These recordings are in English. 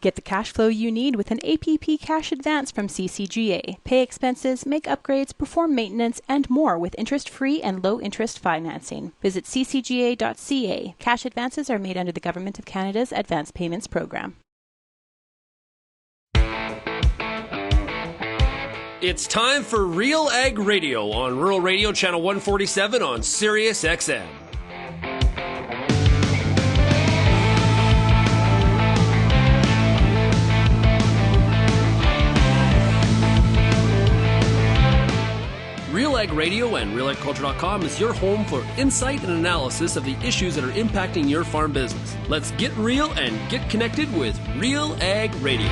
Get the cash flow you need with an APP cash advance from CCGA. Pay expenses, make upgrades, perform maintenance, and more with interest-free and low-interest financing. Visit ccga.ca. Cash advances are made under the Government of Canada's Advance Payments Program. It's time for RealAg Radio on Rural Radio Channel 147 on Sirius XM. RealAg Radio and RealAgriculture.com is your home for insight and analysis of the issues that are impacting your farm business. Let's get real and get connected with RealAg Radio.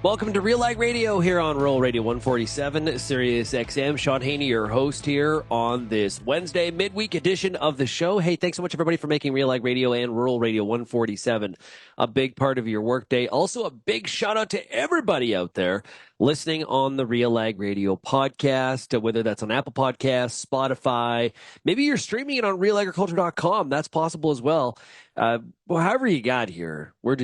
Welcome to RealAg Radio here on Rural Radio 147, Sirius XM. Shaun Haney, your host here on this Wednesday midweek edition of the show. Hey, thanks so much, everybody, for making RealAg Radio and Rural Radio 147 a big part of your workday. Also, a big shout out to everybody out there listening on the RealAg Radio podcast, whether that's on Apple Podcasts, Spotify. Maybe you're streaming it on RealAgriculture.com. That's possible as well. However you got here, we're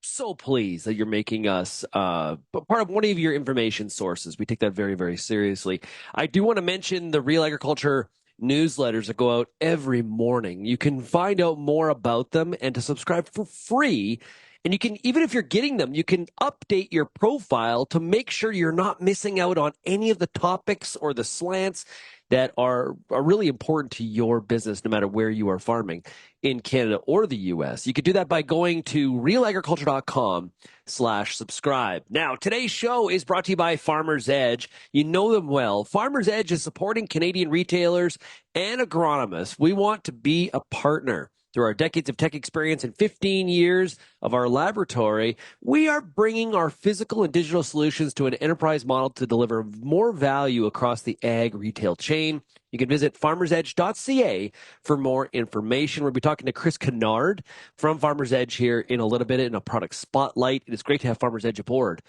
so pleased that you're making us part of one of your information sources. We take that very, very seriously. I do want to mention the Real Agriculture newsletters that go out every morning. You can find out more about them and to subscribe for free. And you can, even if you're getting them, you can update your profile to make sure you're not missing out on any of the topics or the slants that are really important to your business, no matter where you are farming in Canada or the U.S. You can do that by going to realagriculture.com/subscribe. Now, today's show is brought to you by Farmers Edge. You know them well. Farmers Edge is supporting Canadian retailers and agronomists. We want to be a partner. Through our decades of tech experience and 15 years of our laboratory, we are bringing our physical and digital solutions to an enterprise model to deliver more value across the ag retail chain. You can visit farmersedge.ca for more information. We'll be talking to Kris Kinnaird from Farmers Edge here in a little bit in a product spotlight. It is great to have Farmers Edge aboard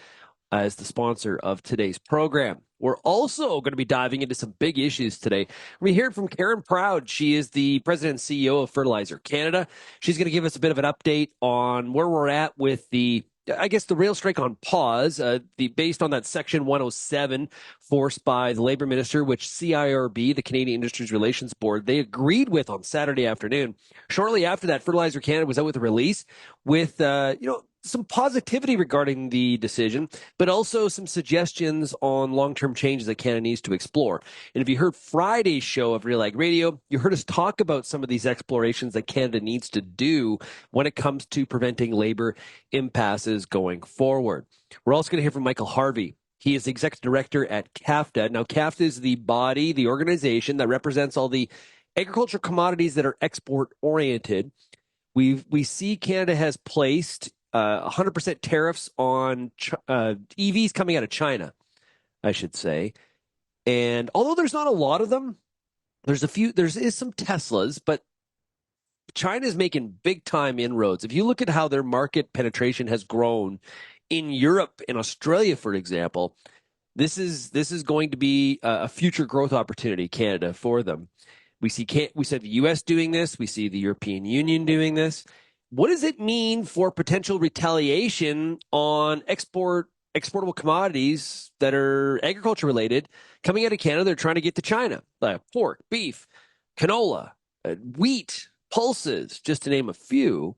as the sponsor of today's program. We're also going to be diving into some big issues today. We heard from Karen Proud. She is the president and CEO of Fertilizer Canada. She's going to give us a bit of an update on where we're at with the rail strike on pause, based on that Section 107 forced by the Labour Minister, which CIRB, the Canadian Industries Relations Board, they agreed with on Saturday afternoon. Shortly after that, Fertilizer Canada was out with a release with, some positivity regarding the decision, but also some suggestions on long-term changes that Canada needs to explore. And if you heard Friday's show of RealAg Radio, you heard us talk about some of these explorations that Canada needs to do when it comes to preventing labor impasses going forward. We're also going to hear from Micheal Harvey. He is the executive director at CAFTA. Now, CAFTA is the body, the organization that represents all the agricultural commodities that are export-oriented. We see Canada has placed 100% tariffs on EVs coming out of China, I should say. And although there's not a lot of them, there is some Teslas, but China is making big time inroads. If you look at how their market penetration has grown in Europe and Australia, for example, this is going to be a future growth opportunity, Canada, for them. We said the U.S. doing this. We see the European Union doing this. What does it mean for potential retaliation on exportable commodities that are agriculture related coming out of Canada? They're trying to get to China, like pork, beef, canola, wheat, pulses, just to name a few.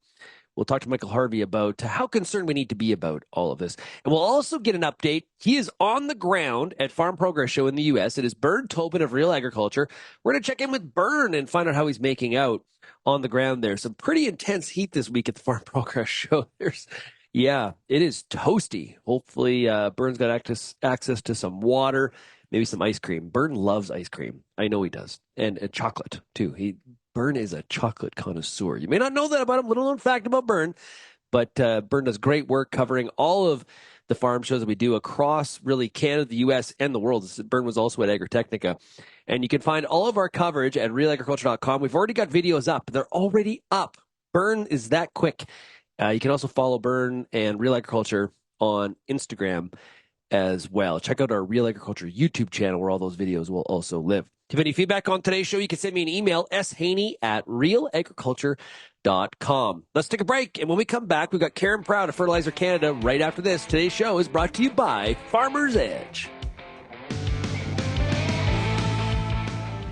We'll talk to Micheal Harvey about how concerned we need to be about all of this. And we'll also get an update. He is on the ground at Farm Progress Show in the U.S. It is Bernard Tobin of RealAgriculture. We're going to check in with Bern and find out how he's making out on the ground there. Some pretty intense heat this week at the Farm Progress Show. It is toasty. Hopefully, Bern's got access to some water, maybe some ice cream. Bern loves ice cream. I know he does. And chocolate, too. Bern is a chocolate connoisseur. You may not know that about him. Little known fact about Bern. But Bern does great work covering all of the farm shows that we do across really Canada, the U.S., and the world. Bern was also at Agritechnica. And you can find all of our coverage at realagriculture.com. We've already got videos up. They're already up. Bern is that quick. You can also follow Bern and Real Agriculture on Instagram as well. Check out our Real Agriculture YouTube channel where all those videos will also live. If you have any feedback on today's show, you can send me an email, shaney@realagriculture.com. Let's take a break, and when we come back, we've got Karen Proud of Fertilizer Canada right after this. Today's show is brought to you by Farmer's Edge.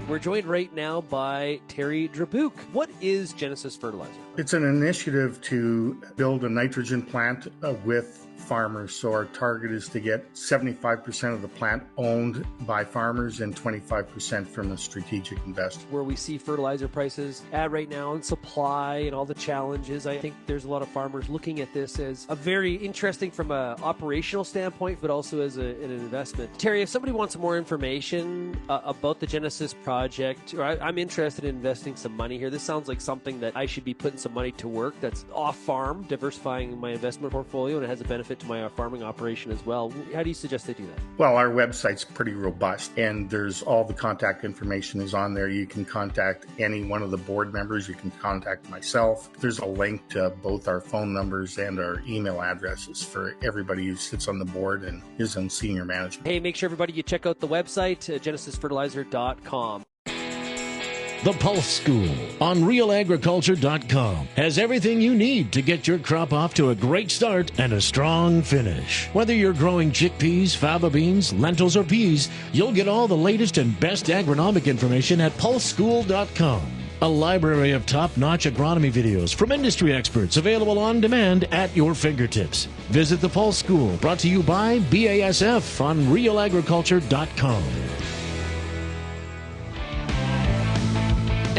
We're joined right now by Terry Drabuk. What is Genesis Fertilizer? It's an initiative to build a nitrogen plant with farmers. So our target is to get 75% of the plant owned by farmers and 25% from a strategic investor. Where we see fertilizer prices at right now and supply and all the challenges, I think there's a lot of farmers looking at this as a very interesting from an operational standpoint, but also as an investment. Terry, if somebody wants more information about the Genesis project, or I'm interested in investing some money here, this sounds like something that I should be putting some money to work that's off farm, diversifying my investment portfolio, and it has a benefit to my farming operation as well. How do you suggest they do that? Well, our website's pretty robust, and there's all the contact information is on there. You can contact any one of the board members. You can contact myself. There's a link to both our phone numbers and our email addresses for everybody who sits on the board and is in senior management. Hey, make sure everybody you check out the website, genesisfertilizer.com. The Pulse School on RealAgriculture.com has everything you need to get your crop off to a great start and a strong finish. Whether you're growing chickpeas, faba beans, lentils, or peas, you'll get all the latest and best agronomic information at PulseSchool.com. A library of top-notch agronomy videos from industry experts available on demand at your fingertips. Visit the Pulse School, brought to you by BASF on RealAgriculture.com.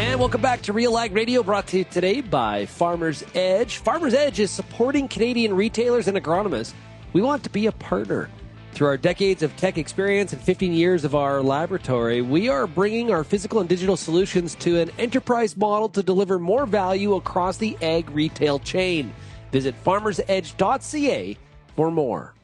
And welcome back to RealAg Radio, brought to you today by Farmer's Edge. Farmer's Edge is supporting Canadian retailers and agronomists. We want to be a partner. Through our decades of tech experience and 15 years of our laboratory, we are bringing our physical and digital solutions to an enterprise model to deliver more value across the ag retail chain. Visit farmersedge.ca for more.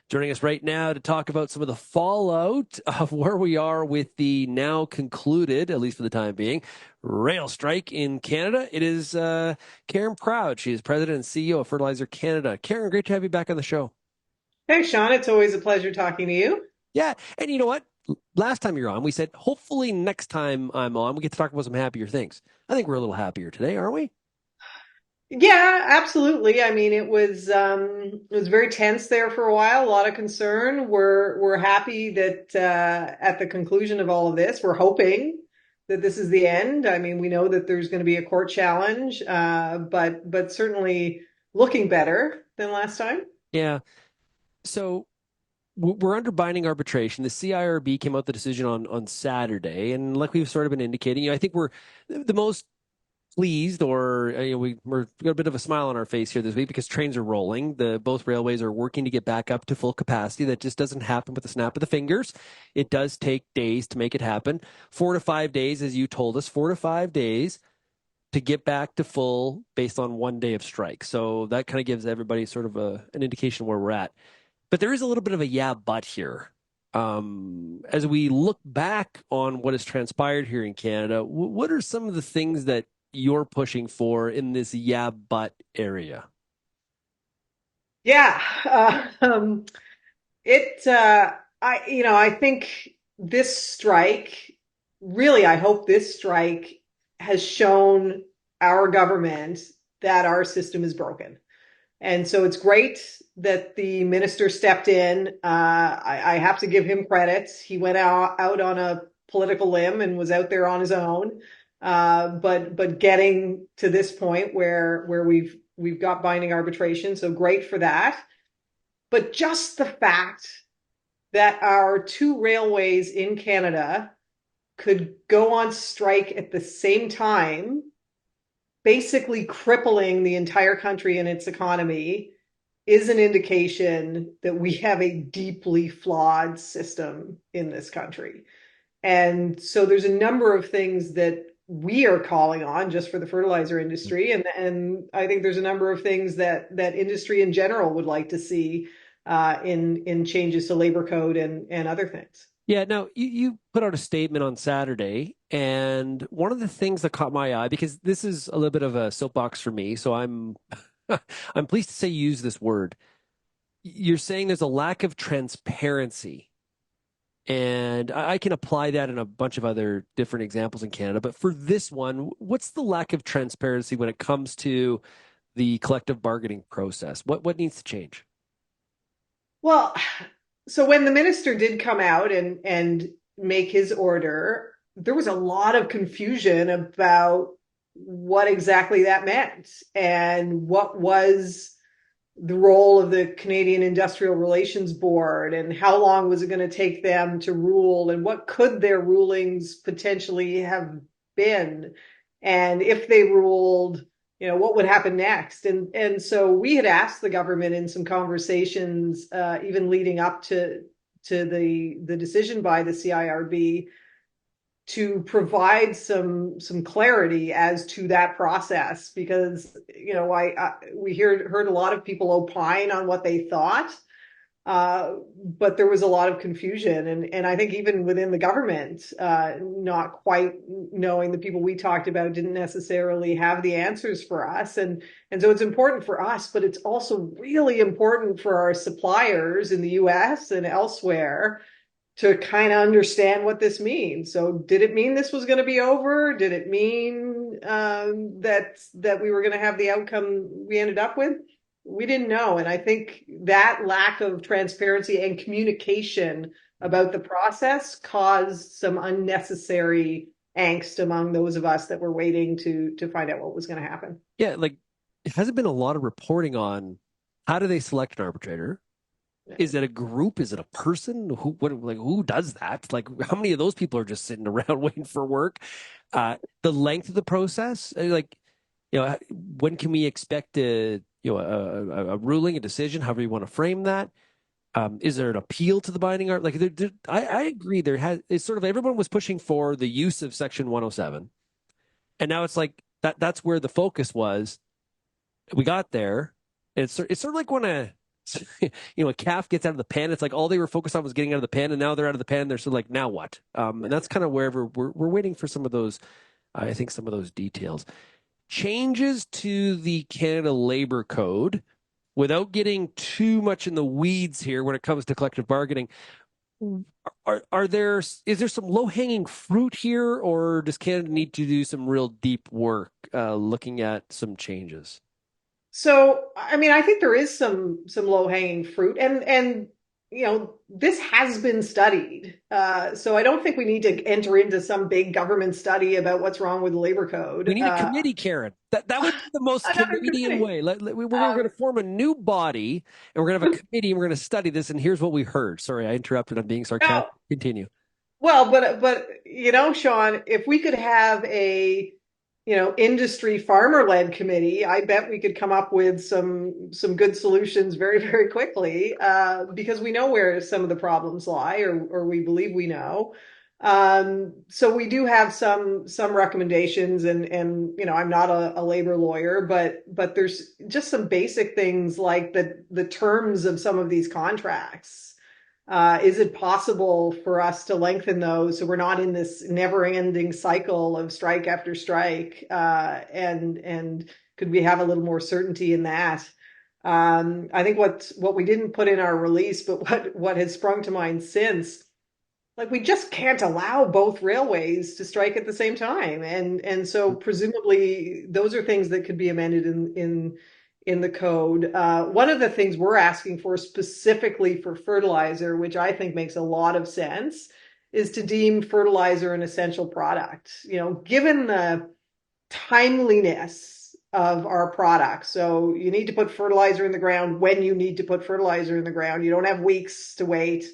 Joining us right now to talk about some of the fallout of where we are with the now concluded, at least for the time being, rail strike in Canada. It is Karen Proud. She is president and CEO of Fertilizer Canada. Karen, great to have you back on the show. Thanks, Shaun. It's always a pleasure talking to you. Yeah, and you know what? Last time you were on, we said, hopefully next time I'm on, we get to talk about some happier things. I think we're a little happier today, aren't we? Yeah, absolutely. I mean, it was very tense there for a while, a lot of concern. We're happy that at the conclusion of all of this, we're hoping that this is the end. I mean, we know that there's going to be a court challenge, but certainly looking better than last time. Yeah. So we're under binding arbitration. The CIRB came out with the decision on Saturday, and like we've sort of been indicating, I think we're the most pleased, or we've got a bit of a smile on our face here this week because trains are rolling. Both railways are working to get back up to full capacity. That just doesn't happen with the snap of the fingers. It does take days to make it happen. 4 to 5 days, as you told us, 4 to 5 days to get back to full based on 1 day of strike. So that kind of gives everybody sort of an indication where we're at. But there is a little bit of a but here. As we look back on what has transpired here in Canada, what are some of the things that you're pushing for in this but area? Yeah, I think this strike, really, I hope this strike has shown our government that our system is broken. And so it's great that the minister stepped in. I have to give him credit. He went out on a political limb and was out there on his own. But getting to this point where we've got binding arbitration, so great for that. But just the fact that our two railways in Canada could go on strike at the same time, basically crippling the entire country and its economy, is an indication that we have a deeply flawed system in this country. And so there's a number of things that we are calling on just for the fertilizer industry. And I think there's a number of things that industry in general would like to see in changes to labor code and other things. Yeah, now you put out a statement on Saturday, and one of the things that caught my eye, because this is a little bit of a soapbox for me, so I'm I'm pleased to say use this word. You're saying there's a lack of transparency And I can apply that in a bunch of other different examples in Canada. But for this one, what's the lack of transparency when it comes to the collective bargaining process? What needs to change? Well, so when the minister did come out and make his order, there was a lot of confusion about what exactly that meant and what was the role of the Canadian Industrial Relations Board and how long was it going to take them to rule and what could their rulings potentially have been. And if they ruled, what would happen next? And so we had asked the government in some conversations, even leading up to the decision by the CIRB, to provide some clarity as to that process, because we heard a lot of people opine on what they thought, but there was a lot of confusion, and I think even within the government, not quite knowing. The people we talked about didn't necessarily have the answers for us, and so it's important for us, but it's also really important for our suppliers in the U.S. and elsewhere to kind of understand what this means. So did it mean this was going to be over? Did it mean that we were going to have the outcome we ended up with? We didn't know. And I think that lack of transparency and communication about the process caused some unnecessary angst among those of us that were waiting to find out what was going to happen. Yeah, like, it hasn't been a lot of reporting on how do they select an arbitrator? Is it a group? Is it a person? Who does that? Like, how many of those people are just sitting around waiting for work? The length of the process, when can we expect a ruling, a decision, however you want to frame that? Is there an appeal to the binding art? Like, I agree. It's sort of, everyone was pushing for the use of Section 107, and now it's like that's where the focus was. We got there. It's sort of like when a calf gets out of the pen. It's like all they were focused on was getting out of the pen, and now they're out of the pen. They're sort of like, now what? And that's kind of wherever we're waiting for some of those. I think some of those details, changes to the Canada Labor Code, without getting too much in the weeds here when it comes to collective bargaining. Is there some low hanging fruit here, or does Canada need to do some real deep work looking at some changes? So, I mean, I think there is some low-hanging fruit, and this has been studied. So I don't think we need to enter into some big government study about what's wrong with the labor code. We need a committee, Karen. That would be the most Canadian way. We're going to form a new body, and we're going to have a committee, and we're going to study this. And here's what we heard. Sorry, I interrupted. I'm being sarcastic. Continue. Well, but Shaun, if we could have a industry farmer-led committee, I bet we could come up with some good solutions very, very quickly, because we know where some of the problems lie, or we believe we know. So we do have some recommendations, and I'm not a labor lawyer, but there's just some basic things like the terms of some of these contracts. Is it possible for us to lengthen those so we're not in this never-ending cycle of strike after strike? And could we have a little more certainty in that? I think what we didn't put in our release, but what has sprung to mind since, like, we just can't allow both railways to strike at the same time, and so presumably those are things that could be amended in the code. One of the things we're asking for specifically for fertilizer, which I think makes a lot of sense, is to deem fertilizer an essential product. Given the timeliness of our products, so you need to put fertilizer in the ground when you need to put fertilizer in the ground. You don't have weeks to wait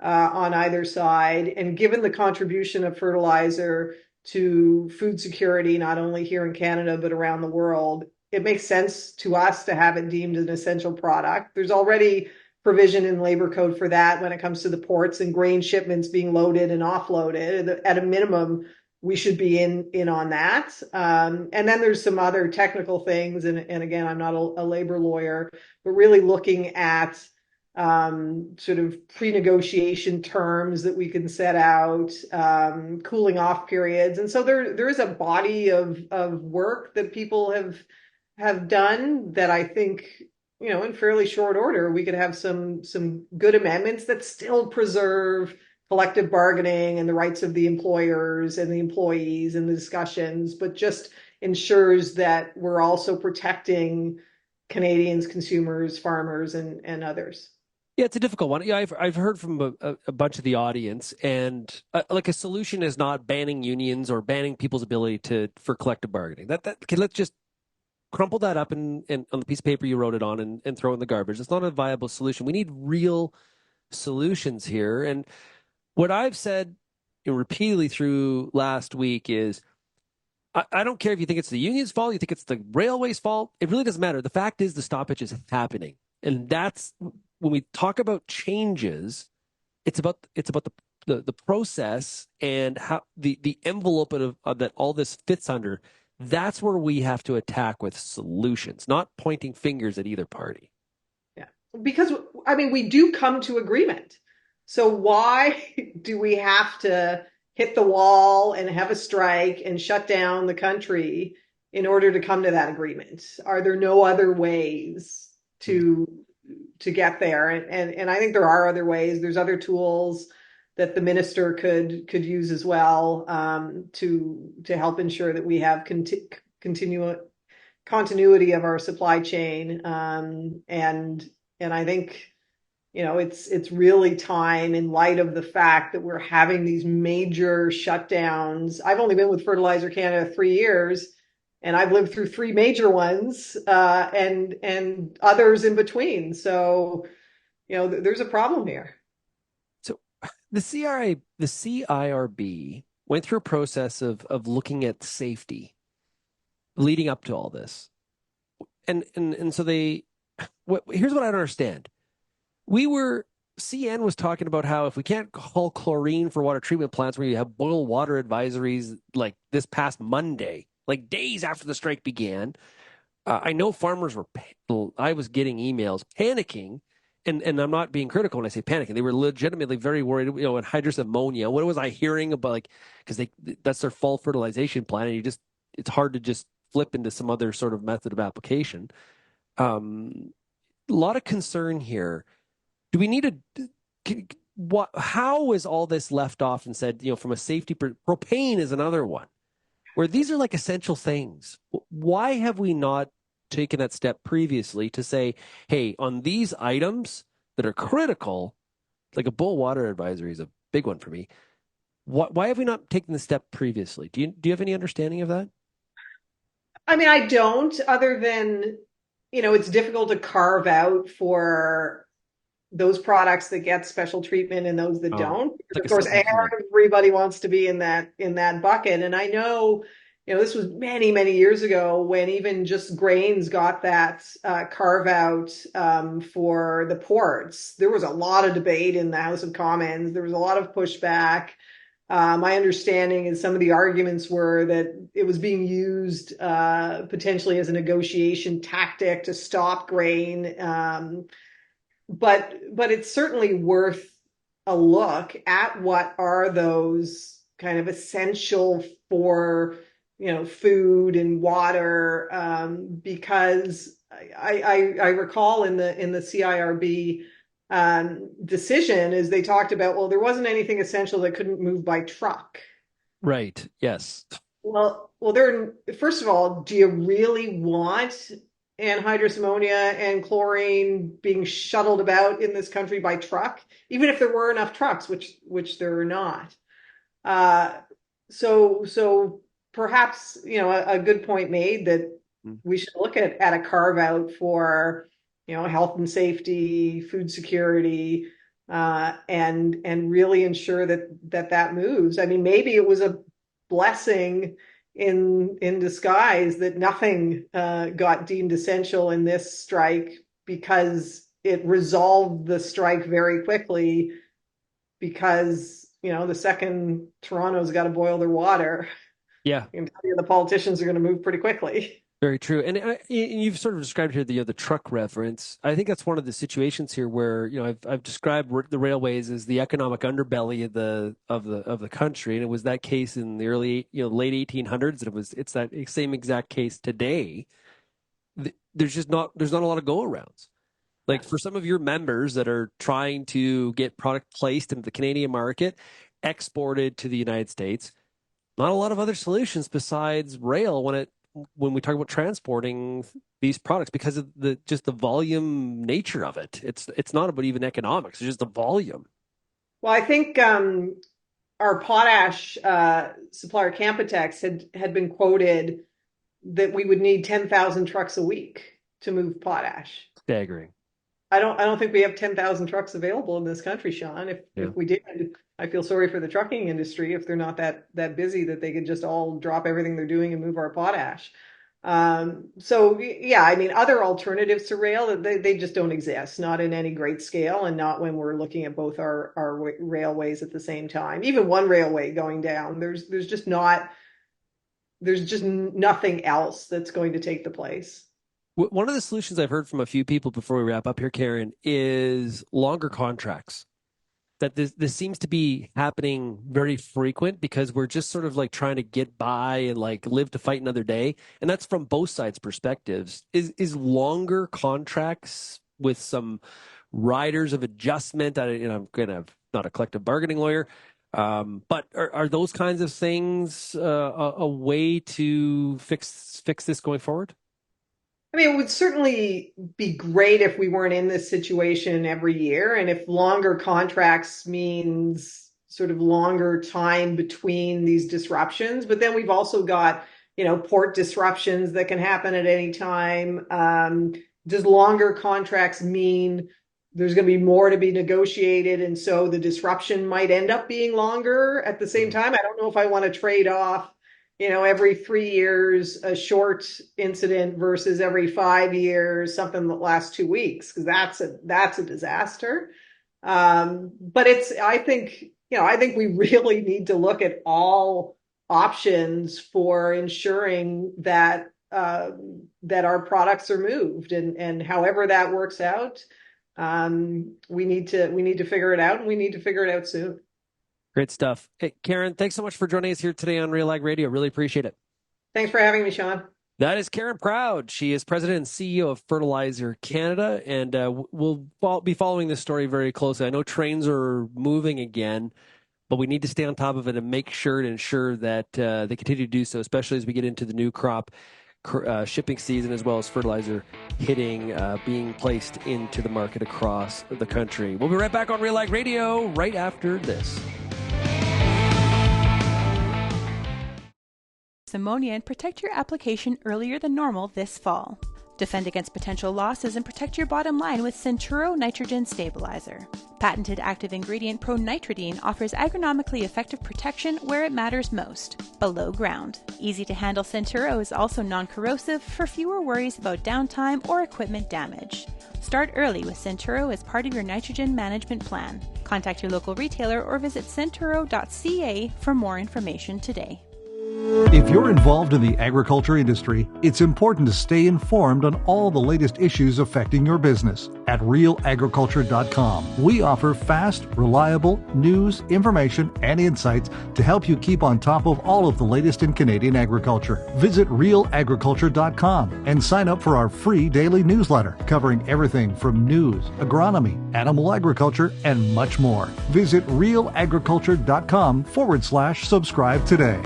on either side. And given the contribution of fertilizer to food security, not only here in Canada, but around the world, it makes sense to us to have it deemed an essential product. There's already provision in labor code for that when it comes to the ports and grain shipments being loaded and offloaded. At a minimum, we should be in on that. And then there's some other technical things. And again, I'm not a labor lawyer, but really looking at sort of pre-negotiation terms that we can set out, cooling off periods. And so there is a body of work that people have done that I think, in fairly short order, we could have some good amendments that still preserve collective bargaining and the rights of the employers and the employees and the discussions, but just ensures that we're also protecting Canadians, consumers, farmers, and others. Yeah, it's a difficult one. Yeah, I've heard from a bunch of the audience, and like a solution is not banning unions or banning people's ability for collective bargaining. Okay, let's just crumple that up and on the piece of paper you wrote it on and throw it in the garbage. It's not a viable solution. We need real solutions here. And what I've said repeatedly through last week is, I don't care if you think it's the union's fault, you think it's the railway's fault. It really doesn't matter. The fact is the stoppage is happening. And that's when we talk about changes, it's about the process and how the envelope of that all this fits under. That's where we have to attack with solutions, not pointing fingers at either party. Yeah, because I mean, we do come to agreement. So why do we have to hit the wall and have a strike and shut down the country in order to come to that agreement? Are there no other ways to get there? And I think there are other ways. There's other tools that the minister could use as well, to help ensure that we have continuity of our supply chain. And I think, it's really time, in light of the fact that we're having these major shutdowns. I've only been with Fertilizer Canada 3 years, and I've lived through 3 major ones, and others in between. So, there's a problem here. So the CIRB went through a process of looking at safety leading up to all this. And so here's what I don't understand. CN was talking about how if we can't haul chlorine for water treatment plants where you have boil water advisories like this past Monday, like days after the strike began, I know farmers I was getting emails panicking, and I'm not being critical when I say panicking. They were legitimately very worried, and hydrous ammonia. What was I hearing about, because that's their fall fertilization plan, and it's hard to just flip into some other sort of method of application. A lot of concern here. Do we need how is all this left off and said, from a safety, propane is another one, where these are like essential things. Why have we not taken that step previously to say, hey, on these items that are critical, like a boil water advisory is a big one for me. Why have we not taken the step previously? Do you have any understanding of that? I mean, I don't, other than, it's difficult to carve out for those products that get special treatment and those that don't. Of course, everybody wants to be in that bucket. And I know, this was many, many years ago when even just grains got that carve out for the ports. There was a lot of debate in the House of Commons. There was a lot of pushback. My understanding is some of the arguments were that it was being used potentially as a negotiation tactic to stop grain. But it's certainly worth a look at what are those kind of essential for, food and water, because I recall in the CIRB decision is they talked about, well, there wasn't anything essential that couldn't move by truck. Right. Yes. Well, first of all, do you really want anhydrous ammonia and chlorine being shuttled about in this country by truck, even if there were enough trucks, which there are not? So perhaps, a good point made that we should look at a carve out for, health and safety, food security, and really ensure that moves. I mean, maybe it was a blessing in disguise that nothing got deemed essential in this strike, because it resolved the strike very quickly, because the second Toronto's got to boil their water, the politicians are going to move pretty quickly. Very true. And you've sort of described here the truck reference. I think that's one of the situations here where, I've described the railways as the economic underbelly of the country. And it was that case in the early, late 1800s. And it's that same exact case today. There's not a lot of go-arounds. Like for some of your members that are trying to get product placed into the Canadian market, exported to the United States, not a lot of other solutions besides rail when we talk about transporting these products because of the volume nature of it. It's not about even economics, it's just the volume. Well, I think our potash supplier Canpotex had been quoted that we would need 10,000 trucks a week to move potash. Staggering. I don't think we have 10,000 trucks available in this country, Shaun. If we did, I feel sorry for the trucking industry if they're not that busy that they could just all drop everything they're doing and move our potash. So yeah, I mean, other alternatives to rail, they just don't exist, not in any great scale, and not when we're looking at both our railways at the same time. Even one railway going down, there's just nothing else that's going to take the place. One of the solutions I've heard from a few people before we wrap up here, Karen, is longer contracts. That this seems to be happening very frequent because we're just sort of like trying to get by and like live to fight another day. And that's from both sides' perspectives. Is longer contracts with some riders of adjustment? I'm not a collective bargaining lawyer, but are those kinds of things a way to fix this going forward? I mean, it would certainly be great if we weren't in this situation every year, and if longer contracts means sort of longer time between these disruptions. But then we've also got, port disruptions that can happen at any time. Does longer contracts mean there's going to be more to be negotiated, and so the disruption might end up being longer at the same time? I don't know if I want to trade off every 3 years, a short incident versus every 5 years, something that lasts 2 weeks, because that's a disaster. But I think we really need to look at all options for ensuring that our products are moved, and however that works out, we need to figure it out, and we need to figure it out soon. Great stuff. Hey, Karen, thanks so much for joining us here today on RealAg Radio. Really appreciate it. Thanks for having me, Shaun. That is Karen Proud. She is president and CEO of Fertilizer Canada, and we'll be following this story very closely. I know trains are moving again, but we need to stay on top of it and make sure to ensure that they continue to do so, especially as we get into the new crop shipping season, as well as fertilizer being placed into the market across the country. We'll be right back on RealAg Radio right after this. Ammonia and protect your application earlier than normal this fall. Defend against potential losses and protect your bottom line with Centuro Nitrogen Stabilizer. Patented active ingredient pronitridine offers agronomically effective protection where it matters most, below ground. Easy to handle Centuro is also non-corrosive for fewer worries about downtime or equipment damage. Start early with Centuro as part of your nitrogen management plan. Contact your local retailer or visit centuro.ca for more information today. If you're involved in the agriculture industry, it's important to stay informed on all the latest issues affecting your business. At RealAgriculture.com, we offer fast, reliable news, information, and insights to help you keep on top of all of the latest in Canadian agriculture. Visit RealAgriculture.com and sign up for our free daily newsletter covering everything from news, agronomy, animal agriculture, and much more. Visit RealAgriculture.com/subscribe today.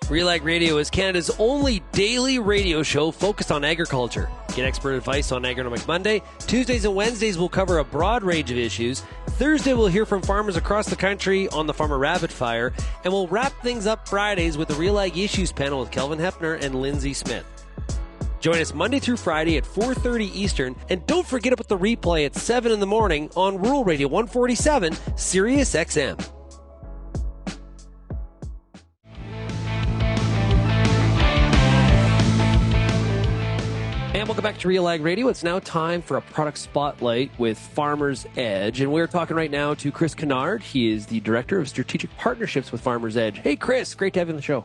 RealAg Radio is Canada's only daily radio show focused on agriculture. Get expert advice on Agronomic Monday. Tuesdays and Wednesdays will cover a broad range of issues. Thursday we'll hear from farmers across the country on the Farmer Rapid Fire. And we'll wrap things up Fridays with the RealAg Issues panel with Kelvin Hefner and Lindsay Smith. Join us Monday through Friday at 4:30 Eastern. And don't forget about the replay at 7 in the morning on Rural Radio 147, Sirius XM. And welcome back to RealAg Radio. It's now time for a product spotlight with Farmers Edge. And we're talking right now to Kris Kinnaird. He is the Director of Strategic Partnerships with Farmers Edge. Hey, Kris, great to have you on the show.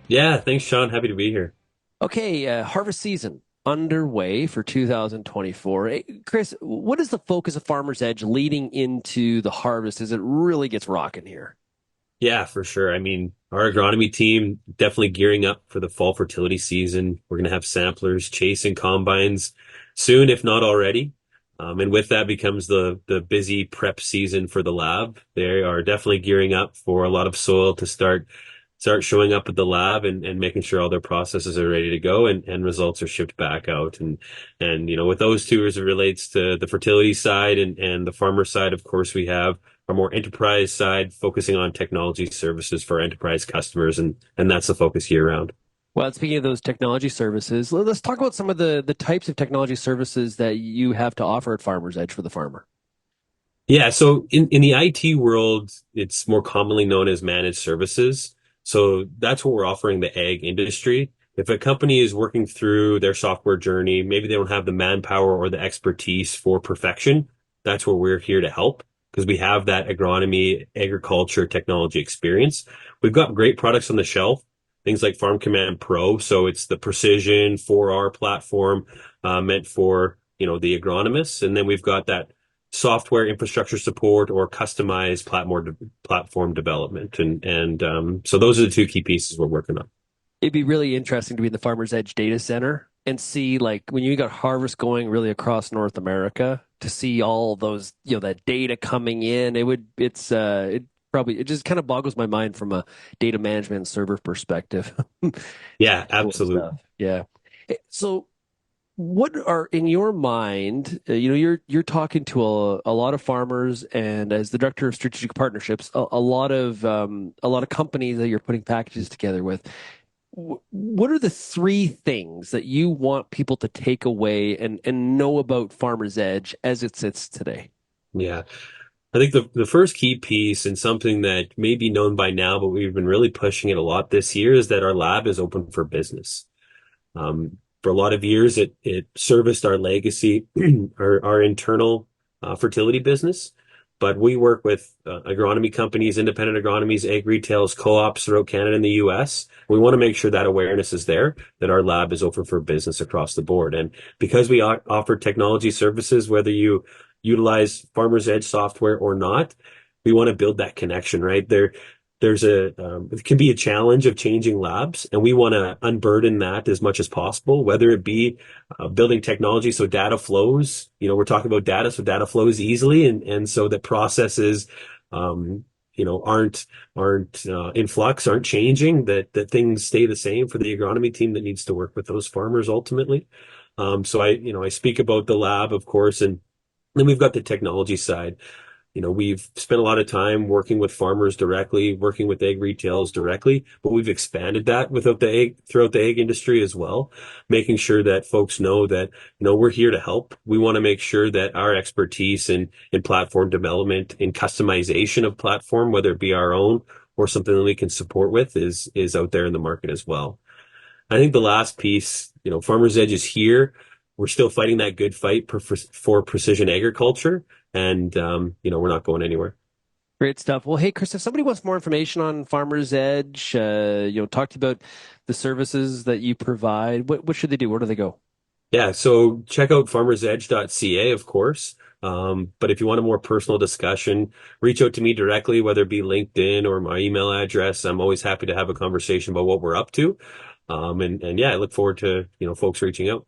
Yeah, thanks, Shaun. Happy to be here. Okay, harvest season underway for 2024. Hey, Kris, what is the focus of Farmers Edge leading into the harvest as it really gets rocking here? Yeah, for sure. I mean, our agronomy team definitely gearing up for the fall fertility season. We're going to have samplers, chasing combines, soon, if not already. And with that becomes the busy prep season for the lab. They are definitely gearing up for a lot of soil to start showing up at the lab and making sure all their processes are ready to go and results are shipped back out. And with those two, as it relates to the fertility side and the farmer side, of course, we have our more enterprise side focusing on technology services for enterprise customers. And that's the focus year round. Well, speaking of those technology services, let's talk about some of the types of technology services that you have to offer at Farmer's Edge for the farmer. Yeah. So in the IT world, it's more commonly known as managed services. So that's what we're offering the ag industry. If a company is working through their software journey, maybe they don't have the manpower or the expertise for perfection. That's where we're here to help because we have that agronomy, agriculture, technology experience. We've got great products on the shelf, things like Farm Command Pro. So it's the precision 4R platform meant for, the agronomists. And then we've got that software infrastructure support or customized platform development. And so those are the two key pieces we're working on. It'd be really interesting to be in the Farmer's Edge data center and see, like, when you got harvest going really across North America, to see all those, that data coming in. It just kind of boggles my mind from a data management and server perspective. Yeah, absolutely. Yeah. So what are, in your mind, you're talking to a lot of farmers, and as the director of strategic partnerships, a lot of companies that you're putting packages together with. What are the three things that you want people to take away and know about Farmer's Edge as it sits today? Yeah. I think the first key piece, and something that may be known by now, but we've been really pushing it a lot this year, is that our lab is open for business. For a lot of years, it serviced our legacy, our internal fertility business. But we work with agronomy companies, independent agronomies, ag retails, co-ops throughout Canada and the U.S. We want to make sure that awareness is there, that our lab is open for business across the board. And because we offer technology services, whether you utilize Farmer's Edge software or not, we want to build that connection, right? It can be a challenge of changing labs, and we want to unburden that as much as possible, whether it be building technology so data flows. We're talking about data, so data flows easily, and so that processes, aren't in flux, aren't changing, that things stay the same for the agronomy team that needs to work with those farmers ultimately. So I speak about the lab, of course, and then we've got the technology side. We've spent a lot of time working with farmers directly, working with ag retails directly, but we've expanded that throughout the ag industry as well, making sure that folks know that, we're here to help. We want to make sure that our expertise in platform development, in customization of platform, whether it be our own or something that we can support with, is out there in the market as well. I think the last piece, Farmer's Edge is here. We're still fighting that good fight for precision agriculture. And, we're not going anywhere. Great stuff. Well, hey, Kris, if somebody wants more information on Farmer's Edge, talk to you about the services that you provide, what should they do? Where do they go? Yeah, so check out farmersedge.ca, of course. But if you want a more personal discussion, reach out to me directly, whether it be LinkedIn or my email address. I'm always happy to have a conversation about what we're up to. And yeah, I look forward to, folks reaching out.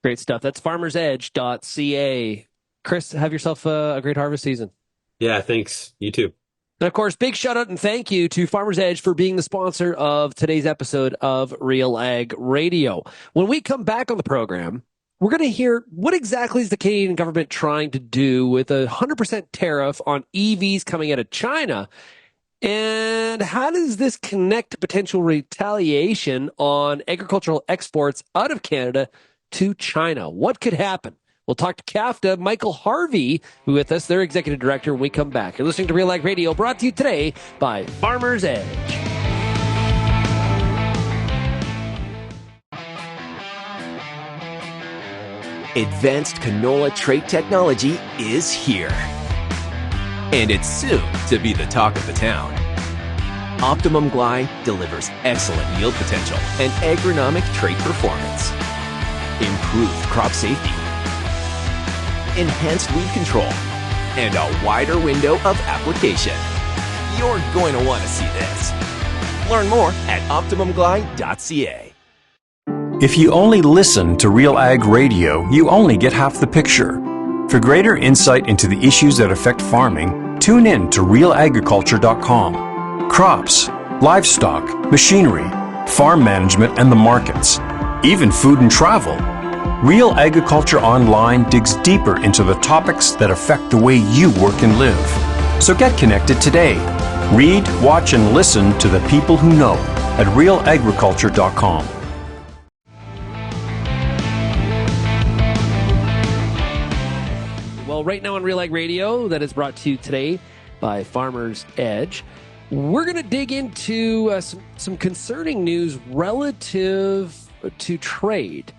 Great stuff. That's farmersedge.ca. Kris, have yourself a great harvest season. Yeah, thanks. You too. And of course, big shout out and thank you to Farmer's Edge for being the sponsor of today's episode of RealAg Radio. When we come back on the program, we're going to hear what exactly is the Canadian government trying to do with a 100% tariff on EVs coming out of China, and how does this connect to potential retaliation on agricultural exports out of Canada to China? What could happen? We'll talk to CAFTA, Micheal Harvey, who with us, their executive director, when we come back. You're listening to RealAg Radio, brought to you today by Farmer's Edge. Advanced canola trait technology is here. And it's soon to be the talk of the town. Optimum Glide delivers excellent yield potential and agronomic trait performance. Improved crop safety, enhanced weed control, and a wider window of application. You're going to want to see this. Learn more at OptimumGlide.ca. If you only listen to RealAg Radio, you only get half the picture. For greater insight into the issues that affect farming, tune in to RealAgriculture.com. Crops, livestock, machinery, farm management and the markets, even food and travel. Real Agriculture Online digs deeper into the topics that affect the way you work and live. So get connected today. Read, watch, and listen to the people who know at RealAgriculture.com. Well, right now on RealAg Radio, that is brought to you today by Farmers Edge. We're going to dig into some concerning news relative to trade.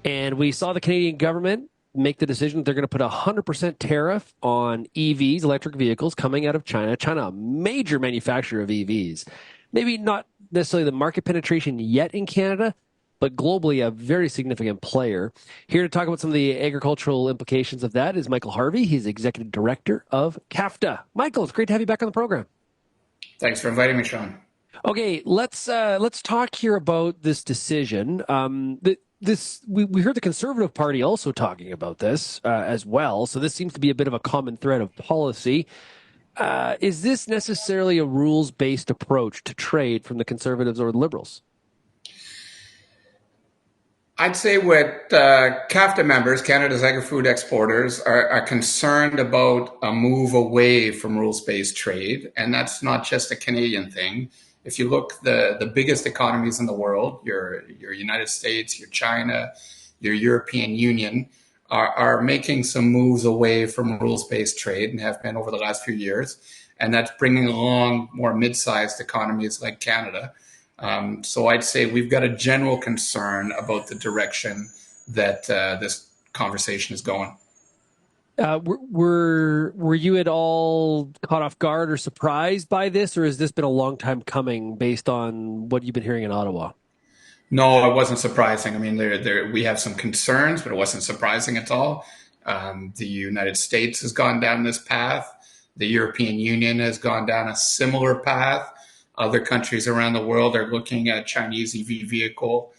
And we saw the Canadian government make the decision that they're going to put a 100% tariff on EVs, electric vehicles, coming out of China. China, a major manufacturer of EVs. Maybe not necessarily the market penetration yet in Canada, but globally a very significant player. Here to talk about some of the agricultural implications of that is Micheal Harvey. He's Executive Director of CAFTA. Michael, it's great to have you back on the program. Thanks for inviting me, Shaun. Okay, let's talk here about this decision. We heard the Conservative Party also talking about this as well, so this seems to be a bit of a common thread of policy. Is this necessarily a rules-based approach to trade from the Conservatives or the Liberals? I'd say what CAFTA members, Canada's agri-food exporters, are concerned about a move away from rules-based trade, and that's not just a Canadian thing. If you look, the biggest economies in the world, your United States, your China, your European Union, are making some moves away from rules-based trade and have been over the last few years, and that's bringing along more mid-sized economies like Canada. So I'd say we've got a general concern about the direction that this conversation is going. Were you at all caught off guard or surprised by this, or has this been a long time coming based on what you've been hearing in Ottawa? No, it wasn't surprising. I mean, we have some concerns, but it wasn't surprising at all. The United States has gone down this path. The European Union has gone down a similar path. Other countries around the world are looking at Chinese EV vehicle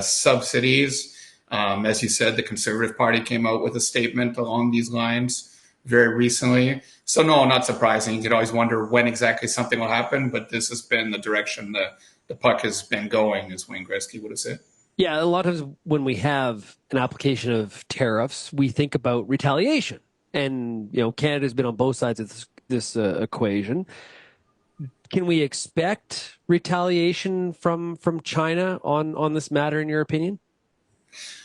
subsidies. As you said, the Conservative Party came out with a statement along these lines very recently. So no, not surprising. You could always wonder when exactly something will happen, but this has been the direction the puck has been going, as Wayne Gretzky would have said. Yeah, a lot of times when we have an application of tariffs, we think about retaliation. And, Canada's been on both sides of this equation. Can we expect retaliation from China on this matter, in your opinion?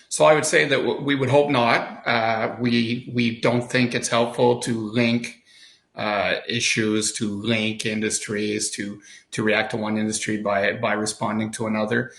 So I would say that we would hope not. We don't think it's helpful to link issues, to link industries, to react to one industry by responding to another.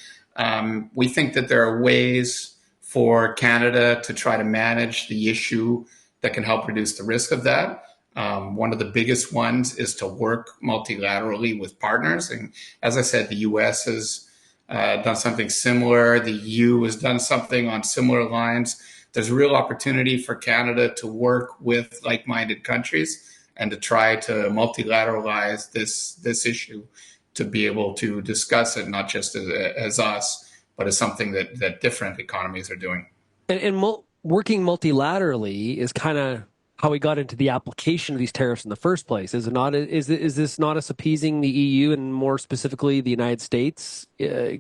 We think that there are ways for Canada to try to manage the issue that can help reduce the risk of that. One of the biggest ones is to work multilaterally with partners. And as I said, the U.S. has done something similar. The EU has done something on similar lines. There's a real opportunity for Canada to work with like-minded countries and to try to multilateralize this issue, to be able to discuss it, not just as us, but as something that different economies are doing. And working multilaterally is kind of how we got into the application of these tariffs in the first place. Is it not? Is this not us appeasing the EU and more specifically the United States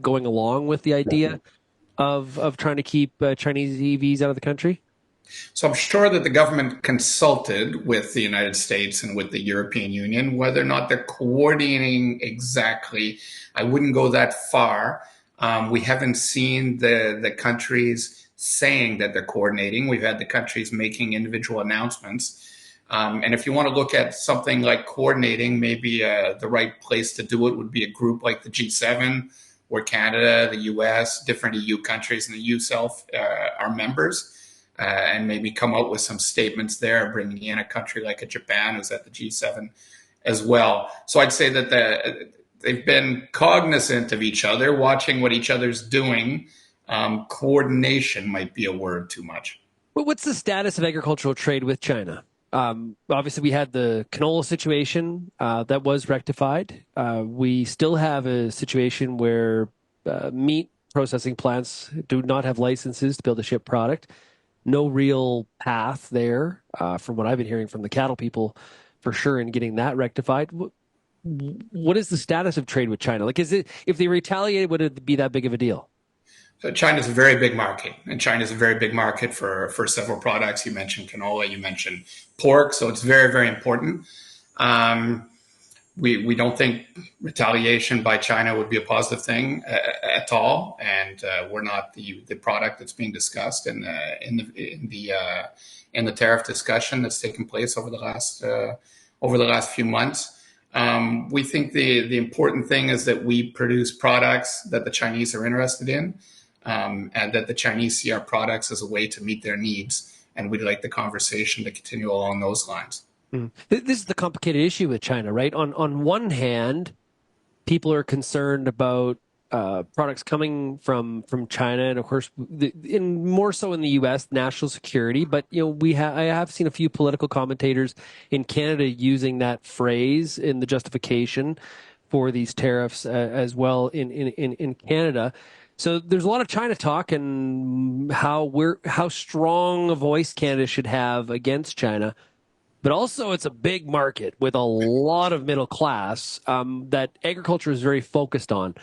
going along with the idea of trying to keep Chinese EVs out of the country? So I'm sure that the government consulted with the United States and with the European Union. Whether or not they're coordinating exactly, I wouldn't go that far. We haven't seen the countries saying that they're coordinating. We've had the countries making individual announcements. And if you want to look at something like coordinating, maybe the right place to do it would be a group like the G7, where Canada, the US, different EU countries, and the EU itself are members, and maybe come out with some statements there, bringing in a country like a Japan who's at the G7 as well. So I'd say that they've been cognizant of each other, watching what each other's doing. Coordination might be a word too much. Well, what's the status of agricultural trade with China? Obviously, we had the canola situation that was rectified. We still have a situation where meat processing plants do not have licenses to be able to ship product. No real path there, from what I've been hearing from the cattle people, for sure, in getting that rectified. What is the status of trade with China? Like, is it, if they retaliated, would it be that big of a deal? So China's a very big market, and China's a very big market for several products. You mentioned canola, you mentioned pork, so it's very, very important. We don't think retaliation by China would be a positive thing at all, and we're not the product that's being discussed in the tariff discussion that's taken place over the last few months. We think the important thing is that we produce products that the Chinese are interested in, and that the Chinese see our products as a way to meet their needs, and we'd like the conversation to continue along those lines. This is the complicated issue with China, right? On one hand, people are concerned about products coming from China, and of course, more so in the U.S., national security. But I have seen a few political commentators in Canada using that phrase in the justification for these tariffs as well in Canada. So there's a lot of China talk and how strong a voice Canada should have against China. But also, it's a big market with a lot of middle class that agriculture is very focused on.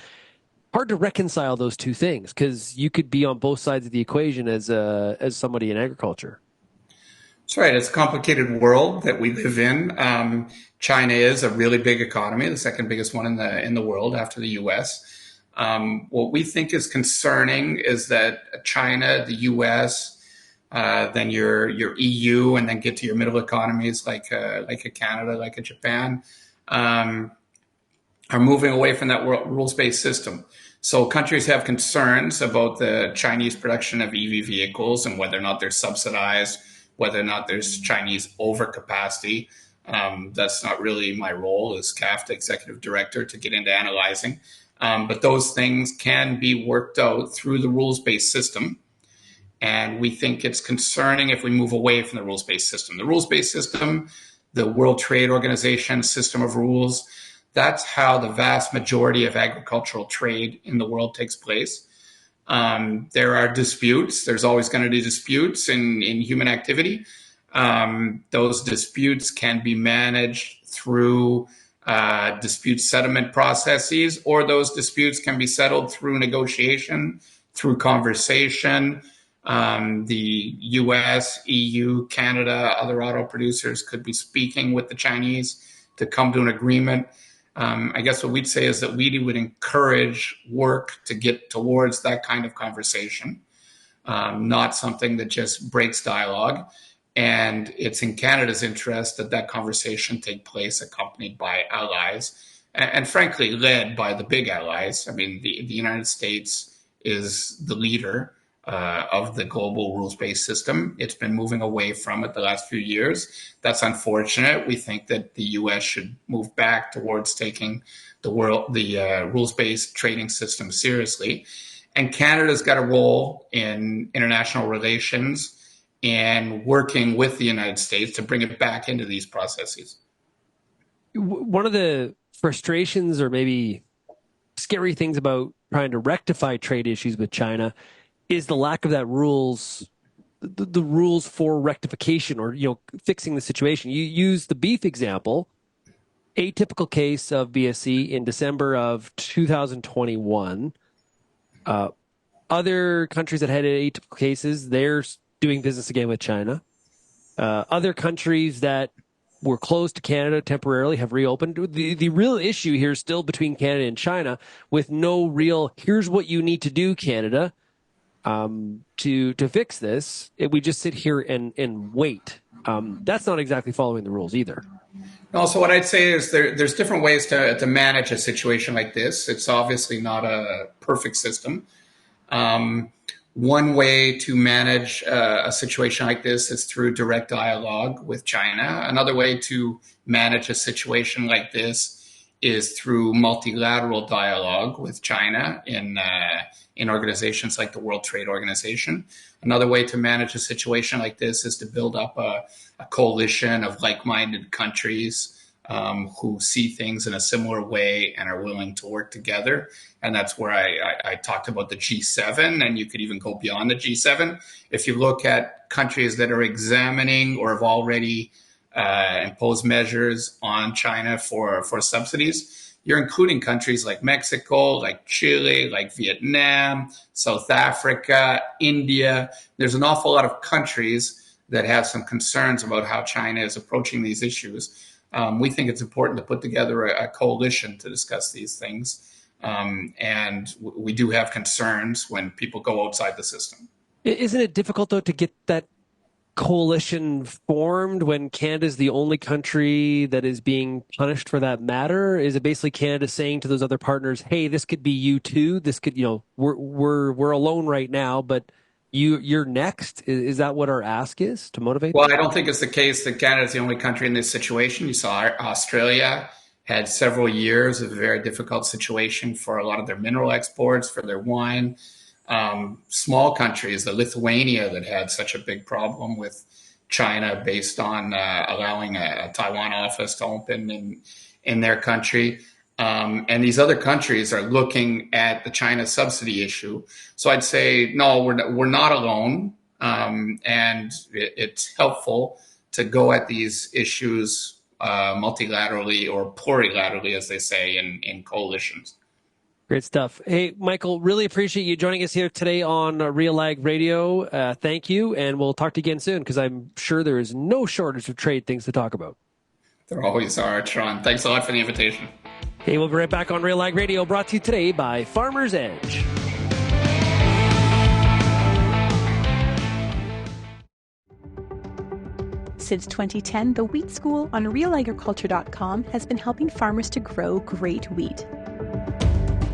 Hard to reconcile those two things, because you could be on both sides of the equation as somebody in agriculture. That's right. It's a complicated world that we live in. China is a really big economy, the second biggest one in the world after the U.S. What we think is concerning is that China, the U.S., then your EU, and then get to your middle economies like a Canada, like a Japan, are moving away from that rules-based system. So countries have concerns about the Chinese production of EV vehicles and whether or not they're subsidized, whether or not there's Chinese overcapacity. That's not really my role as CAFTA executive director to get into analyzing. But those things can be worked out through the rules-based system. And we think it's concerning if we move away from the rules-based system. The rules-based system, the World Trade Organization system of rules, that's how the vast majority of agricultural trade in the world takes place. There are disputes. There's always going to be disputes in human activity. Those disputes can be managed through dispute settlement processes, or those disputes can be settled through negotiation, through conversation. The US, EU, Canada, other auto producers could be speaking with the Chinese to come to an agreement. I guess what we'd say is that we would encourage work to get towards that kind of conversation, not something that just breaks dialogue. And it's in Canada's interest that that conversation take place accompanied by allies and frankly, led by the big allies. I mean, the United States is the leader of the global rules-based system. It's been moving away from it the last few years. That's unfortunate. We think that the U.S. should move back towards taking the rules-based trading system seriously. And Canada's got a role in international relations and working with the United States to bring it back into these processes. One of the frustrations or maybe scary things about trying to rectify trade issues with China is the lack of that rules, the rules for rectification or, fixing the situation. You use the beef example, a typical case of BSE in December of 2021. Other countries that had atypical cases, they're doing business again with China. Other countries that were closed to Canada temporarily have reopened. The real issue here is still between Canada and China, with no real, here's what you need to do, Canada, to fix this. We just sit here and wait. That's not exactly following the rules either. Also, what I'd say is there's different ways to manage a situation like this. It's obviously not a perfect system. One way to manage a situation like this is through direct dialogue with China. Another way to manage a situation like this is through multilateral dialogue with China in organizations like the World Trade Organization. Another way to manage a situation like this is to build up a coalition of like-minded countries who see things in a similar way and are willing to work together. And that's where I talked about the G7, and you could even go beyond the G7. If you look at countries that are examining or have already imposed measures on China for subsidies, you're including countries like Mexico, like Chile, like Vietnam, South Africa, India. There's an awful lot of countries that have some concerns about how China is approaching these issues. We think it's important to put together a coalition to discuss these things. And we do have concerns when people go outside the system. Isn't it difficult, though, to get that coalition formed when Canada's the only country that is being punished for that matter? Is it basically Canada saying to those other partners, hey, this could be you too? This could, we're alone right now, but you're next? Is that what our ask is to motivate Well, them? I don't think it's the case that Canada is the only country in this situation. You saw Australia had several years of a very difficult situation for a lot of their mineral exports, for their wine. Small countries, the Lithuania that had such a big problem with China based on allowing a Taiwan office to open in their country. And these other countries are looking at the China subsidy issue. So I'd say, no, we're not alone. And it's helpful to go at these issues multilaterally or plurilaterally, as they say, in coalitions. Great stuff. Hey, Micheal, really appreciate you joining us here today on RealAg Radio. Thank you, and we'll talk to you again soon because I'm sure there is no shortage of trade things to talk about. There always are, Shaun. Thanks a lot for the invitation. Hey, we'll be right back on RealAg Radio, brought to you today by Farmer's Edge. Since 2010, the Wheat School on RealAgriculture.com has been helping farmers to grow great wheat.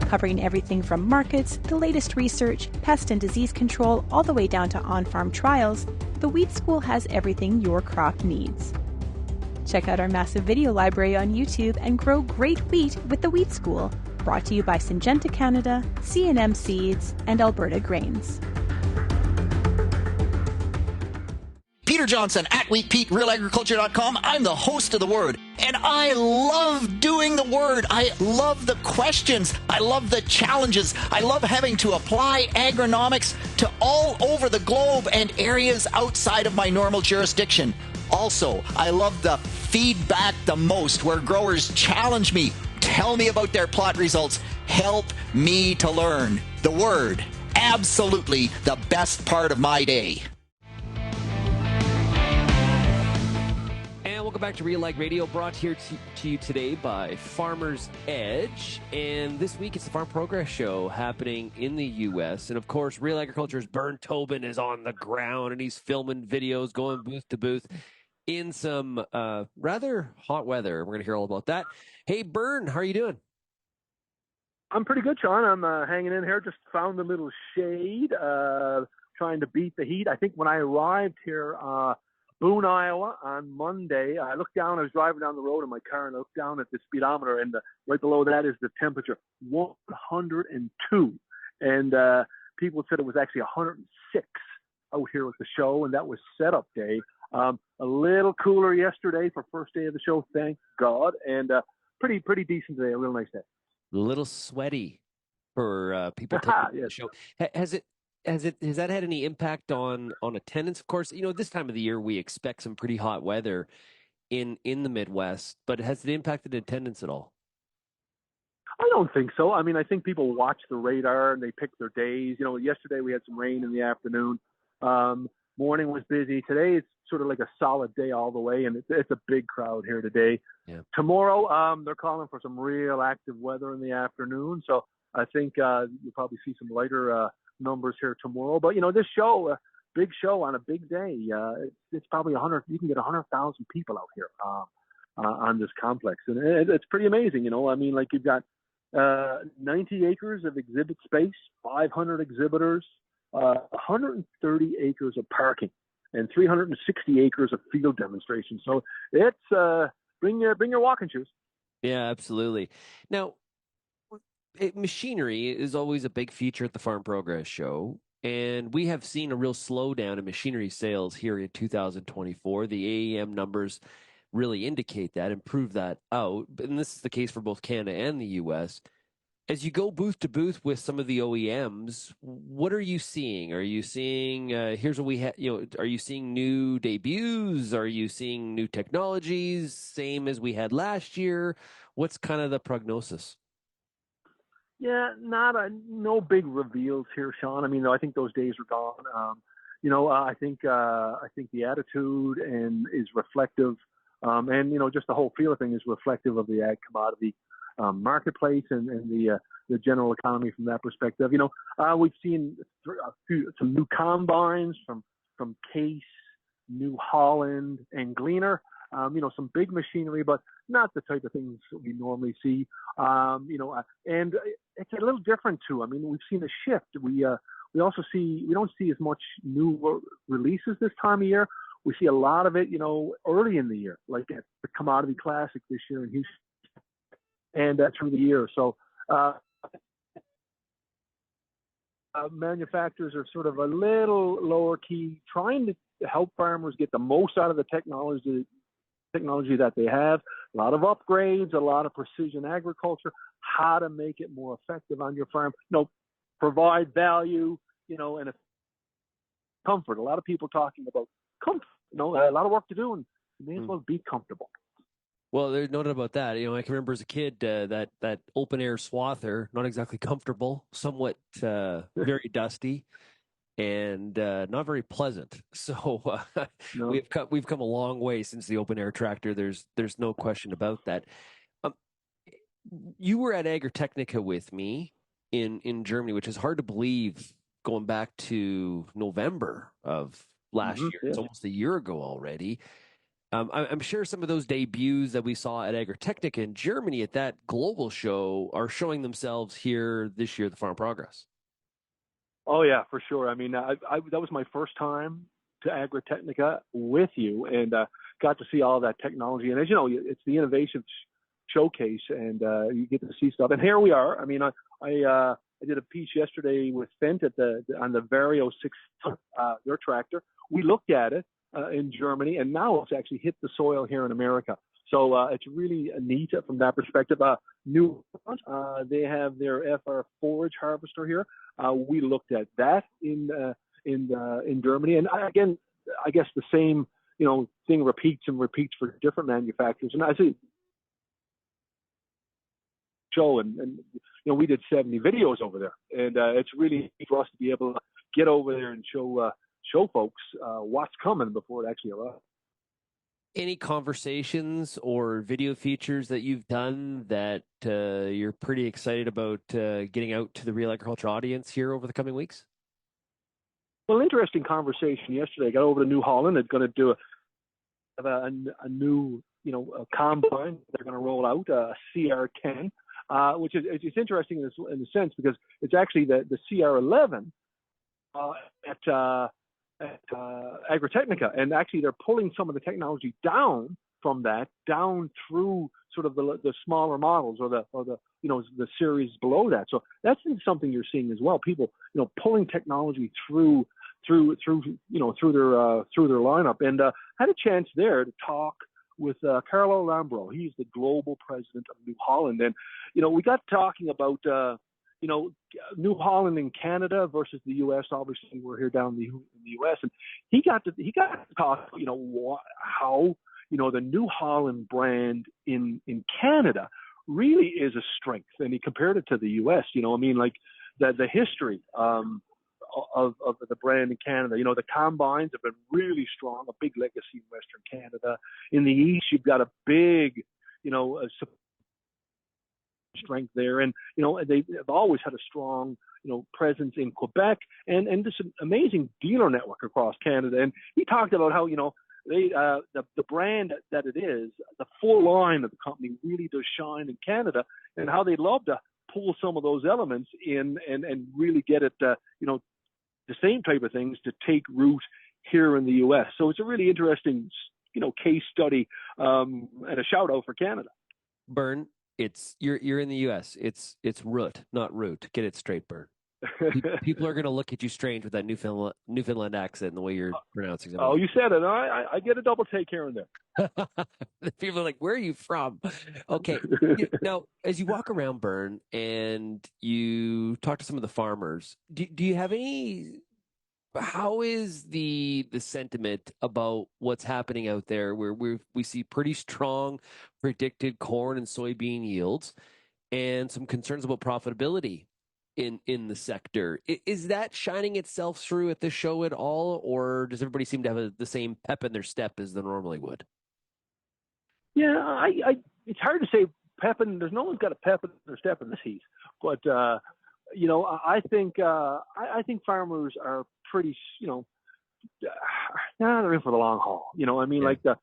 Covering everything from markets, the latest research, pest and disease control, all the way down to on-farm trials, the Wheat School has everything your crop needs. Check out our massive video library on YouTube and grow great wheat with the Wheat School, brought to you by Syngenta Canada, C&M Seeds, and Alberta Grains. Peter Johnson at WheatPete, RealAgriculture.com. I'm the host of The Word, and I love doing The Word. I love the questions. I love the challenges. I love having to apply agronomics to all over the globe and areas outside of my normal jurisdiction. Also, I love the feedback the most, where growers challenge me, tell me about their plot results, help me to learn. The Word, absolutely the best part of my day. Welcome back to RealAg Radio, brought here to you today by Farmer's Edge. And this week it's the Farm Progress Show happening in the U.S. And of course, Real Agriculture's Bernard Tobin is on the ground and he's filming videos, going booth to booth in some rather hot weather. We're going to hear all about that. Hey, Bern, how are you doing? I'm pretty good, Shaun. I'm hanging in here. Just found a little shade, trying to beat the heat. I think when I arrived here, Boone, Iowa, on Monday, I looked down. I was driving down the road in my car, and I looked down at the speedometer, and right below that is the temperature, 102. And people said it was actually 106 out here at the show, and that was setup day. A little cooler yesterday for first day of the show, thank God, and pretty decent today. A real nice day. A little sweaty for people taking the show. Has that had any impact on attendance? Of course, this time of the year we expect some pretty hot weather in the Midwest, but has it impacted attendance at all? I don't think so. I mean, I think people watch the radar and they pick their days. Yesterday we had some rain in the afternoon. Morning was busy. Today it's sort of like a solid day all the way, and it's a big crowd here today. Yeah. Tomorrow, they're calling for some real active weather in the afternoon, so I think you'll probably see some lighter numbers here tomorrow. But this show, big show on a big day, it's probably 100. You can get 100,000 people out here on this complex, and it's pretty amazing. I mean, like you've got 90 acres of exhibit space, 500 exhibitors, 130 acres of parking, and 360 acres of field demonstrations. So it's bring your walking shoes. Yeah, absolutely. Now, machinery is always a big feature at the Farm Progress Show, and we have seen a real slowdown in machinery sales here in 2024. The AEM numbers really indicate that and prove that out. And this is the case for both Canada and the U.S. As you go booth to booth with some of the OEMs, what are you seeing? Are you seeing, here's what we have, are you seeing new debuts? Are you seeing new technologies, same as we had last year? What's kind of the prognosis? Yeah, no big reveals here, Shaun. I mean, I think those days are gone. I think the attitude is reflective, and just the whole feel of thing is reflective of the ag commodity marketplace and the general economy from that perspective. We've seen some new combines from Case, New Holland, and Gleaner. Some big machinery, but not the type of things we normally see. And it's a little different too. I mean, we've seen a shift. We also we don't see as much new releases this time of year. We see a lot of it, early in the year, like at the Commodity Classic this year in Houston, and through the year. So manufacturers are sort of a little lower key, trying to help farmers get the most out of the technology that they have. A lot of upgrades, a lot of precision agriculture, how to make it more effective on your farm, provide value, and comfort. A lot of people talking about comfort, a lot of work to do, and you may as well be comfortable. Well, there's no doubt about that. I can remember as a kid that open air swather, not exactly comfortable, somewhat very dusty, and not very pleasant. So No. we've come a long way since the open air tractor. There's no question about that. You were at Agritechnica with me in Germany, which is hard to believe, going back to November of last year. Yeah. It's almost a year ago already. I'm sure some of those debuts that we saw at Agritechnica in Germany at that global show are showing themselves here this year at the Farm Progress. Oh yeah, for sure. I mean, that was my first time to Agritechnica with you, and got to see all that technology. And as you know, it's the innovation showcase, and you get to see stuff. And here we are. I mean, I did a piece yesterday with Fendt on the Vario 600, their tractor. We looked at it in Germany, and now it's actually hit the soil here in America. So it's really neat from that perspective. They have their FR forage harvester here. We looked at that in Germany, and again, I guess the same thing repeats for different manufacturers. And I see show, and we did 70 videos over there, and it's really neat for us to be able to get over there and show folks what's coming before it actually arrives. Any conversations or video features that you've done that you're pretty excited about getting out to the Real Agriculture audience here over the coming weeks? Well, interesting conversation yesterday. I got over to New Holland. They're going to do a new, combine. They're going to roll out a CR10, which is it's interesting in the sense because it's actually the CR11 at Agritechnica, and actually they're pulling some of the technology down from that down through sort of the smaller models or the series below that. So that's something you're seeing as well. People pulling technology through their lineup, and had a chance there to talk with Carlo Lambro. He's the global president of New Holland, and we got talking about New Holland in Canada versus the U.S. Obviously, we're here down in the U.S. and he got to talk, how the New Holland brand in Canada really is a strength, and he compared it to the U.S. Like the history of the brand in Canada. The combines have been really strong, a big legacy in Western Canada. In the East, you've got a big, strength there, and they've always had a strong presence in Quebec and this amazing dealer network across Canada. And he talked about how they the brand that it is, the full line of the company really does shine in Canada, and how they'd love to pull some of those elements in and really get it the same type of things to take root here in the U.S. So it's a really interesting case study, and a shout out for Canada. Bern, you're in the U.S. It's root, not root. Get it straight, Bern. People are going to look at you strange with that Newfoundland accent and the way you're pronouncing it. Oh, you said it. I get a double take here and there. People are like, where are you from? Okay. Now, as you walk around, Bern, and you talk to some of the farmers, do you have any... How is the sentiment about what's happening out there where we see pretty strong predicted corn and soybean yields and some concerns about profitability in the sector? Is that shining itself through at this show at all, or does everybody seem to have the same pep in their step as they normally would? Yeah, it's hard to say pep, and there's no one's got a pep in their step in this heat. But I think farmers are pretty, they're in for the long haul. Like the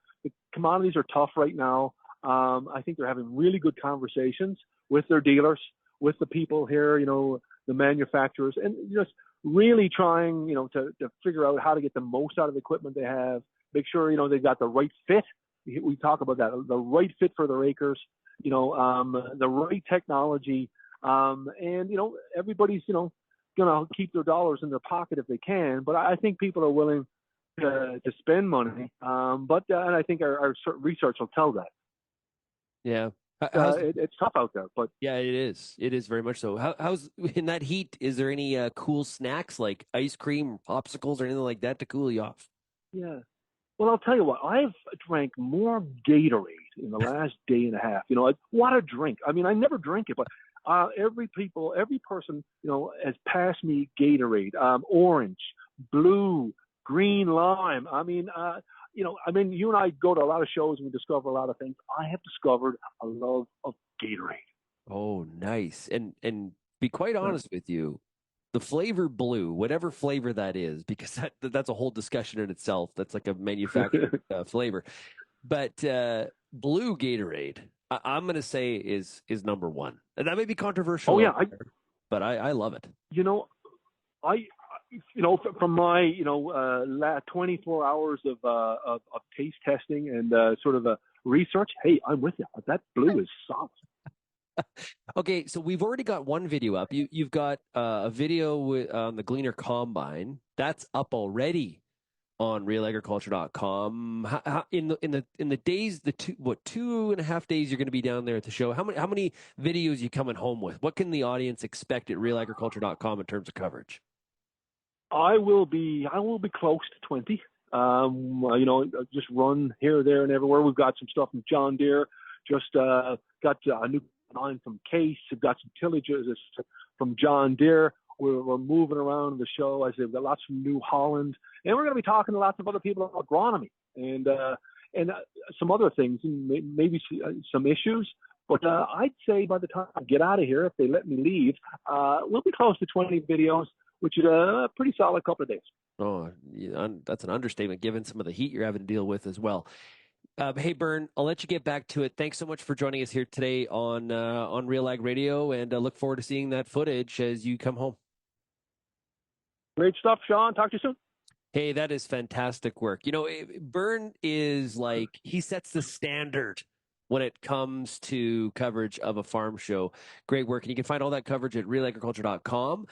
commodities are tough right now. I think they're having really good conversations with their dealers, with the people here, the manufacturers, and just really trying, to figure out how to get the most out of the equipment they have, make sure, they've got the right fit. We talk about that, the right fit for their acres, the right technology. And everybody's, going to keep their dollars in their pocket if they can. But I think people are willing to spend money. And I think our research will tell that. Yeah. It's tough out there, but yeah, it is. It is very much so. How's in that heat? Is there any cool snacks like ice cream, popsicles, or anything like that to cool you off? Yeah. Well, I'll tell you what. I've drank more Gatorade in the last day and a half. What a drink! I mean, I never drink it, but every person, has passed me Gatorade, orange, blue, green, lime. You and I go to a lot of shows and we discover a lot of things. I have discovered a love of Gatorade. Oh, nice. And be quite honest with you, the flavor blue, whatever flavor that is, because that's a whole discussion in itself. That's like a manufactured flavor. But blue Gatorade, I'm going to say is number one. And that may be controversial. Oh, yeah. But I love it. From my, 24 hours of taste testing and sort of a research, hey, I'm with you. That blue is solid. Okay, so we've already got one video up. You've got a video on the Gleaner Combine. That's up already on RealAgriculture.com. In the days, 2.5 days you're going to be down there at the show. How many videos are you coming home with? What can the audience expect at RealAgriculture.com in terms of coverage? I will be close to 20. Just run here, there, and everywhere. We've got some stuff from John Deere. Just got a new line from Case. We've got some tillages from John Deere. We're moving around the show. As we've got lots from New Holland, and we're going to be talking to lots of other people about agronomy and some other things, and maybe some issues. But I'd say by the time I get out of here, if they let me leave, we'll be close to 20 videos, which is a pretty solid couple of days. Oh, that's an understatement, given some of the heat you're having to deal with as well. Hey, Bern, I'll let you get back to it. Thanks so much for joining us here today on RealAg Radio, and look forward to seeing that footage as you come home. Great stuff, Shaun. Talk to you soon. Hey, that is fantastic work. Bern is like, he sets the standard when it comes to coverage of a farm show. Great work. And you can find all that coverage at RealAgriculture.com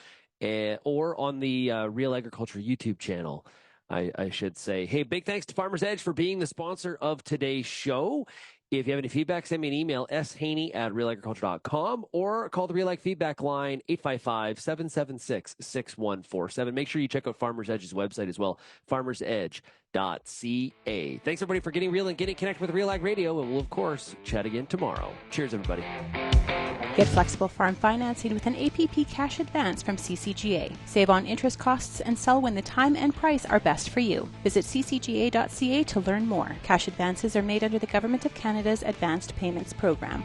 or on the Real Agriculture YouTube channel, I should say. Hey, big thanks to Farmers Edge for being the sponsor of today's show. If you have any feedback, send me an email, shaney@realagriculture.com, or call the RealAg feedback line, 855-776-6147. Make sure you check out Farmers Edge's website as well, farmersedge.ca. Thanks, everybody, for getting real and getting connected with RealAg Radio, and we'll, of course, chat again tomorrow. Cheers, everybody. Get flexible farm financing with an APP cash advance from CCGA. Save on interest costs and sell when the time and price are best for you. Visit ccga.ca to learn more. Cash advances are made under the Government of Canada's Advanced Payments Program.